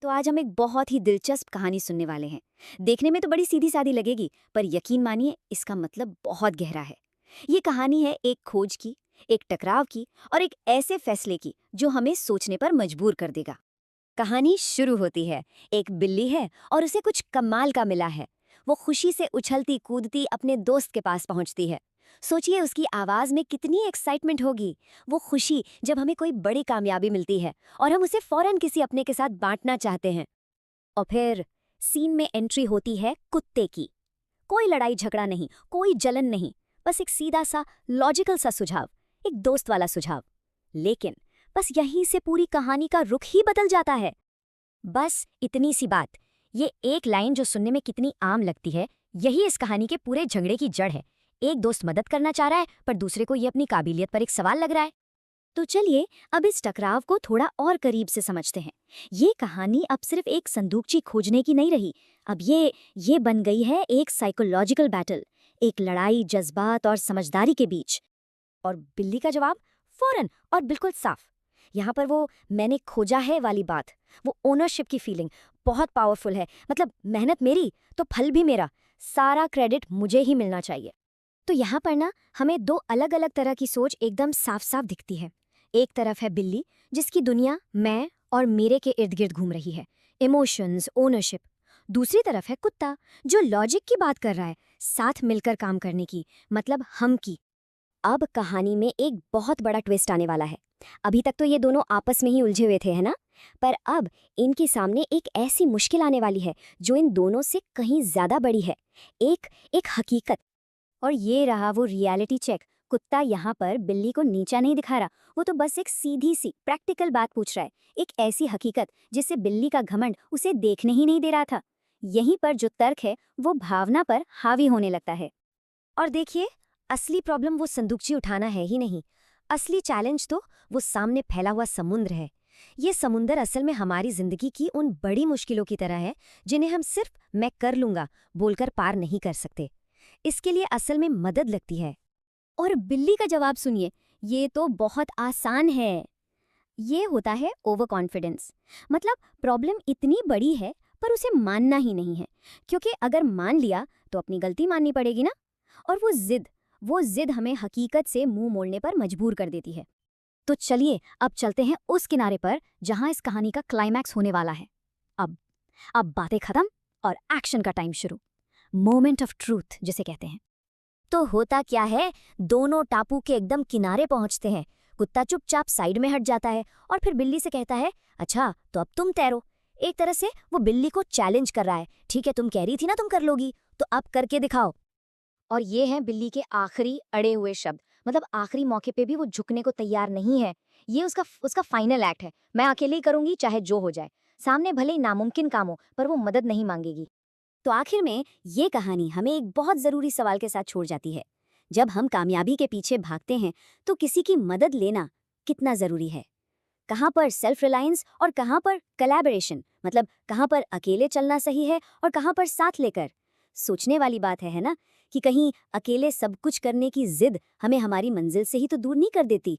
तो आज हम एक बहुत ही दिलचस्प कहानी सुनने वाले हैं। देखने में तो बड़ी सीधी सादी लगेगी, पर यकीन मानिए इसका मतलब बहुत गहरा है। ये कहानी है एक खोज की, एक टकराव की और एक ऐसे फैसले की जो हमें सोचने पर मजबूर कर देगा। कहानी शुरू होती है। एक बिल्ली है और उसे कुछ कमाल का मिला है। वो खुशी से उछलती कूदती अपने दोस्त के पास पहुंचती है। सोचिए उसकी आवाज में कितनी एक्साइटमेंट होगी। वो खुशी जब हमें कोई बड़ी कामयाबी मिलती है और हम उसे फौरन किसी अपने के साथ बांटना चाहते हैं। और फिर सीन में एंट्री होती है कुत्ते की। कोई लड़ाई झगड़ा नहीं, कोई जलन नहीं, बस एक सीधा सा लॉजिकल सा सुझाव, एक दोस्त वाला सुझाव। लेकिन बस यहीं से पूरी कहानी का रुख ही बदल जाता है। बस इतनी सी बात, ये एक लाइन जो सुनने में कितनी आम लगती है, यही इस कहानी के पूरे झगड़े की जड़ है। एक दोस्त मदद करना चाह रहा है, पर दूसरे को ये अपनी काबिलियत पर एक सवाल लग रहा है। तो चलिए अब इस टकराव को थोड़ा और करीब से समझते हैं। ये कहानी अब सिर्फ एक संदूकची खोजने की नहीं रही। अब ये बन गई है एक साइकोलॉजिकल बैटल, एक लड़ाई जज्बात और समझदारी के बीच। और बिल्ली का जवाब फौरन और बिल्कुल साफ। यहाँ पर वो मैंने खोजा है वाली बात, वो ओनरशिप की फीलिंग बहुत पावरफुल है। मतलब मेहनत मेरी तो फल भी मेरा, सारा क्रेडिट मुझे ही मिलना चाहिए। तो यहाँ पर ना हमें दो अलग अलग तरह की सोच एकदम साफ साफ दिखती है। एक तरफ है बिल्ली, जिसकी दुनिया मैं और मेरे के इर्द गिर्द घूम रही है, इमोशंस, ओनरशिप। दूसरी तरफ है कुत्ता, जो लॉजिक की बात कर रहा है, साथ मिलकर काम करने की, मतलब हम की। अब कहानी में एक बहुत बड़ा ट्विस्ट आने वाला है। अभी तक तो ये दोनों आपस में ही उलझे हुए थे, है ना? पर अब इनके सामने एक ऐसी मुश्किल आने वाली है जो इन दोनों से कहीं ज्यादा बड़ी है। एक एक हकीकत। और ये रहा वो रियलिटी चेक। कुत्ता यहाँ पर बिल्ली को नीचा नहीं दिखा रहा, वो तो बस एक सीधी सी प्रैक्टिकल बात पूछ रहा है। एक ऐसी हकीकत जिससे बिल्ली का घमंड उसे देखने ही नहीं दे रहा था। यहीं पर जो तर्क है वो भावना पर हावी होने लगता है। और देखिए, असली प्रॉब्लम वो संदूकची उठाना है ही नहीं। असली चैलेंज तो वो सामने फैला हुआ समुद्र है। ये समुंदर असल में हमारी जिंदगी की उन बड़ी मुश्किलों की तरह है जिन्हें हम सिर्फ मैं कर लूंगा बोलकर पार नहीं कर सकते। इसके लिए असल में मदद लगती है। और बिल्ली का जवाब सुनिए, ये तो बहुत आसान है। ये होता है ओवर कॉन्फिडेंस। मतलब प्रॉब्लम इतनी बड़ी है पर उसे मानना ही नहीं है, क्योंकि अगर मान लिया तो अपनी गलती माननी पड़ेगी ना। और वो जिद हमें हकीकत से मुंह मोड़ने पर मजबूर कर देती है। तो चलिए अब चलते हैं उस किनारे पर जहां इस कहानी का क्लाइमैक्स होने वाला है। अब अब बातें खत्म और एक्शन का टाइम शुरू। मोमेंट ऑफ ट्रूथ जिसे कहते हैं। तो होता क्या है, दोनों टापू के एकदम किनारे पहुंचते हैं। कुत्ता चुपचाप साइड में हट जाता है और फिर बिल्ली से कहता है, अच्छा तो अब तुम तैरो। एक तरह से वो बिल्ली को चैलेंज कर रहा है। ठीक है, तुम कह रही थी ना तुम कर लोगी, तो अब करके दिखाओ। और ये हैं बिल्ली के आखिरी अड़े हुए शब्द। मतलब आखिरी मौके पे भी वो झुकने को तैयार नहीं है। ये उसका फाइनल एक्ट है। मैं अकेले ही करूंगी चाहे जो हो जाए। सामने भले ही नामुमकिन काम हो, पर वो मदद नहीं मांगेगी। तो आखिर में ये कहानी हमें एक बहुत ज़रूरी सवाल के साथ छोड़ जाती है। जब हम कामयाबी के पीछे भागते हैं तो किसी की मदद लेना कितना ज़रूरी है? कहाँ पर सेल्फ रिलायंस और कहाँ पर कोलैबोरेशन? मतलब कहाँ पर अकेले चलना सही है और कहाँ पर साथ लेकर? सोचने वाली बात है ना? कि कहीं अकेले सब कुछ करने की जिद हमें हमारी मंजिल से ही तो दूर नहीं कर देती।